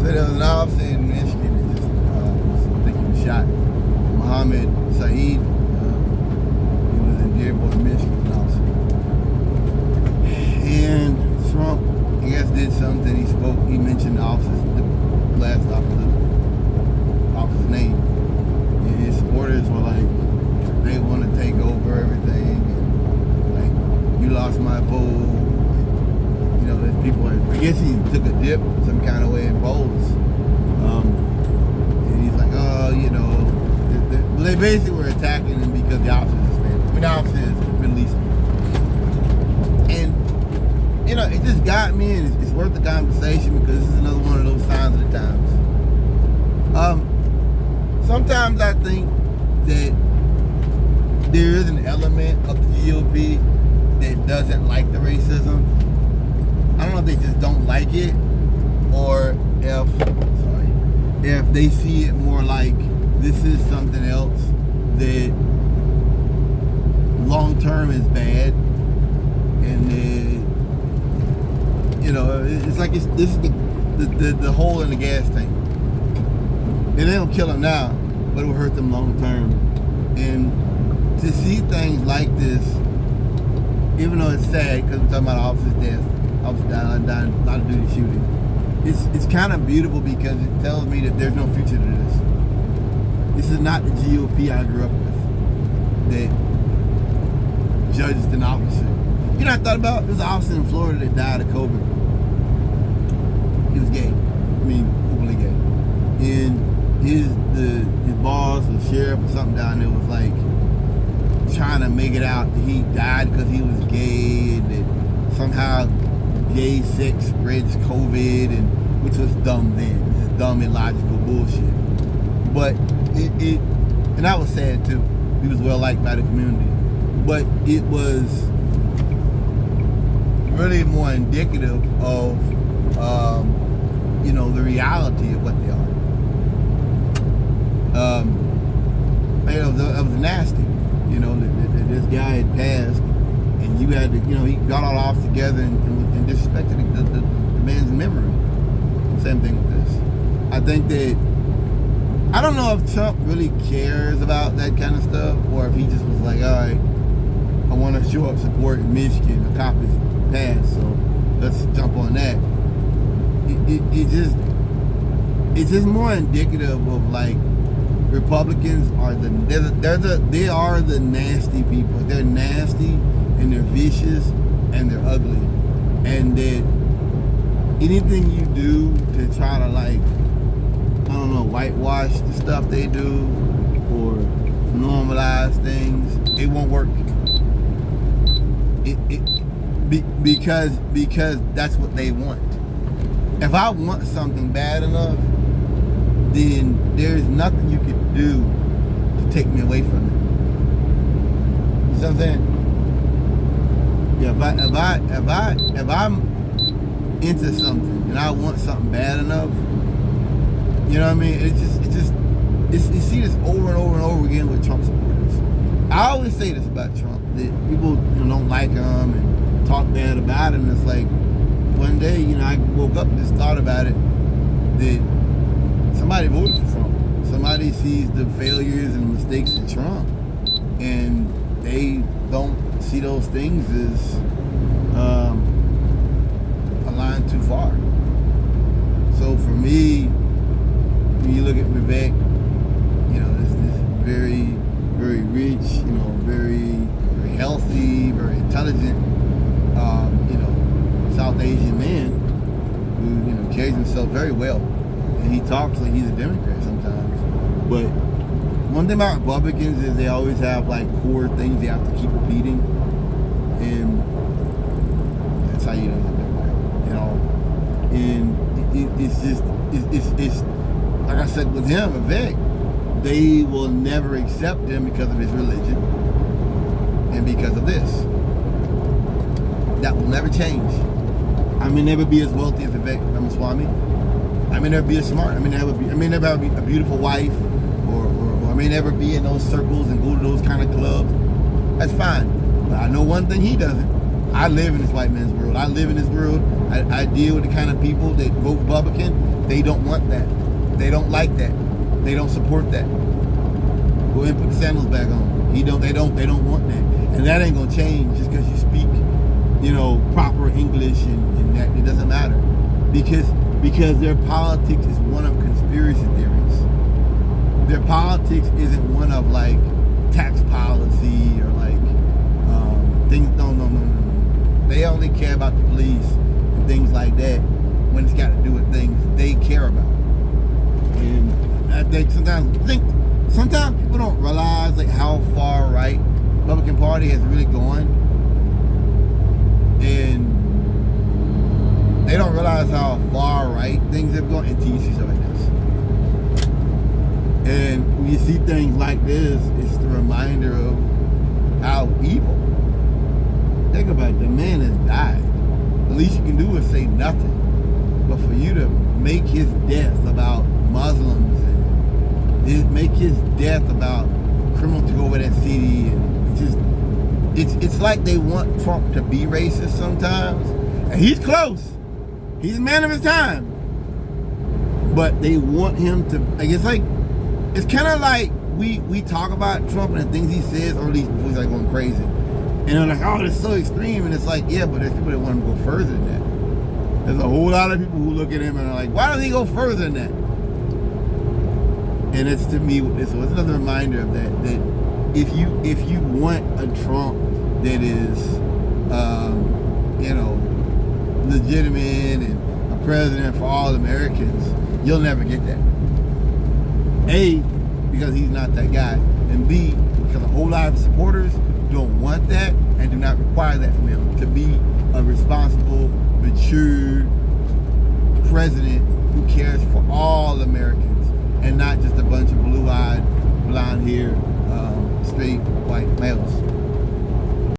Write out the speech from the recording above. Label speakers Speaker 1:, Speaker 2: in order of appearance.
Speaker 1: So there was an officer in Michigan that just, I think he was shot. Mohammed Saeed, he was in Dearborn, Michigan, an officer. And Trump, I guess, did something. He spoke, he mentioned the officer's, the last officer's name. And his supporters were like, they want to take over everything. And like, you lost my vote. You know, there's people, I guess he took a dip some kind of way in polls. And he's like, oh, you know, they basically were attacking him because the officer is Hispanic. I mean, the officer is Middle Eastern. And, you know, it just got me, and it's worth the conversation because this is another one of those signs of the times. Sometimes I think that there is an element of the GOP that doesn't like the racism. I don't know if they just don't like it, or if they see it more like this is something else that long term is bad, and you know, it's like this is the hole in the gas tank. And they don't kill them now, but it will hurt them long term. And to see things like this, even though it's sad because we're talking about officer's death, officer dying, not a duty shooting, it's kind of beautiful because it tells me that there's no future to this. This is not the GOP I grew up with that judged an officer. You know, I thought about this officer in Florida that died of COVID. He was gay. I mean, openly gay. And his boss or sheriff or something down there was like trying to make it out that he died because he was gay, and that somehow gay sex spreads COVID, and which was dumb then. This is dumb, illogical bullshit. But it and that was sad too. He was well liked by the community. But it was really more indicative of you know, the reality of what they are. It was nasty. You know, this guy had passed, and you had to, you know, he got all off together and disrespected the man's memory. Same thing with this. I think that, I don't know if Trump really cares about that kind of stuff, or if he just was like, all right, I want to show up support in Michigan, the cop is passed, so let's jump on that. It's just more indicative of like, Republicans are they are the nasty people. They're nasty and they're vicious and they're ugly, and that anything you do to try to, like, I don't know, whitewash the stuff they do or normalize things, it won't work. Because that's what they want. If I want something bad enough, then there's nothing you can do to take me away from it. You see what I'm saying? Yeah, if I'm into something and I want something bad enough, you know what I mean? You see this over and over and over again with Trump supporters. I always say this about Trump, that people, you know, don't like him and talk bad about him. It's like, one day, you know, I woke up and just thought about it, that somebody voted for Trump. Somebody sees the failures and mistakes of Trump, and they don't see those things as a line too far. So for me, when you look at Vivek, you know, this very, very rich, you know, very, very healthy, very intelligent, you know, South Asian man who, you know, carries himself very well. And he talks like he's a Democrat sometimes. But one thing about Republicans is they always have like core things they have to keep repeating. And that's how you know he's a Democrat, you know. And it's like I said with him, Vivek, they will never accept him because of his religion and because of this. That will never change. I may never be as wealthy as Vivek Ramaswamy. I may never be as smart. I may never be a beautiful wife, or I may never be in those circles and go to those kind of clubs. That's fine. But I know one thing he doesn't. I live in this white man's world. I live in this world. I deal with the kind of people that vote Republican. They don't want that. They don't like that. They don't support that. Go ahead and put the sandals back on. They don't want that. And that ain't gonna change just because you speak, proper English and that. It doesn't matter. Because their politics is one of conspiracy theories. Their politics isn't one of like tax policy or like things. No. They only care about the police and things like that when it's got to do with things they care about. And I think sometimes people don't realize like how far right Republican Party has really gone, and they don't realize how far right things have gone until you see stuff like this. And when you see things like this, it's the reminder of how evil. Think about it, the man has died. The least you can do is say nothing. But for you to make his death about Muslims and make his death about criminals to go over that city, and it's like they want Trump to be racist sometimes. And he's close. He's a man of his time. But they want him to, it's kind of like we talk about Trump and the things he says, or at least before he's like going crazy. And they're like, oh, it's so extreme. And it's like, yeah, but there's people that want him to go further than that. There's a whole lot of people who look at him and are like, why doesn't he go further than that? And it's, to me, it's another reminder of that if you want a Trump that is, legitimate and a president for all Americans, you'll never get that. A, because he's not that guy. And B, because a whole lot of supporters don't want that and do not require that from him to be a responsible, mature president who cares for all Americans and not just a bunch of blue-eyed, blonde-haired, straight white males.